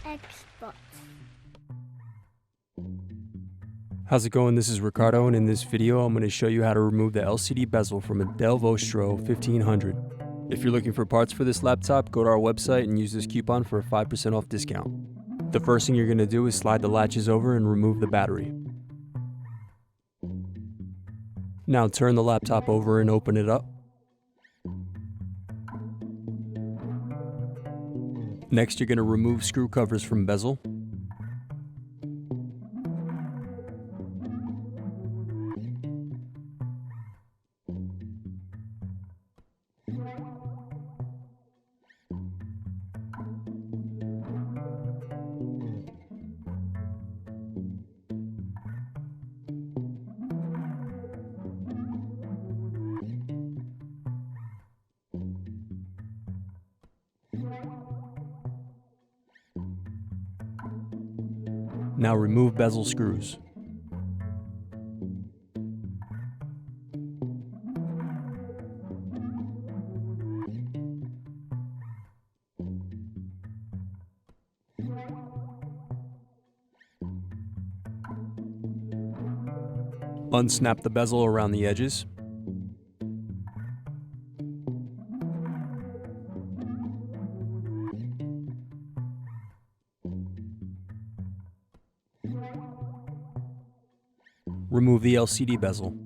Xbox. How's it going? This is Ricardo, and in this video I'm going to show you how to remove the LCD bezel from a Dell Vostro 1500. If you're looking for parts for this laptop, go to our website and use this coupon for a 5% off discount. The first thing you're going to do is slide the latches over and remove the battery. Now turn the laptop over and open it up. Next, you're going to remove screw covers from bezel. Now remove bezel screws. Unsnap the bezel around the edges. Remove the LCD bezel.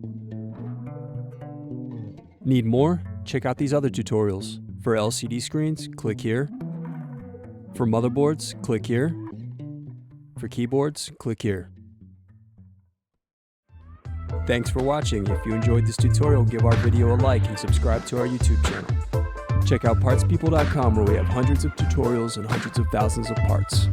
Need more? Check out these other tutorials. For LCD screens, click here. For motherboards, click here. For keyboards, click here. Thanks for watching. If you enjoyed this tutorial, give our video a like and subscribe to our YouTube channel. Check out partspeople.com where we have hundreds of tutorials and hundreds of thousands of parts.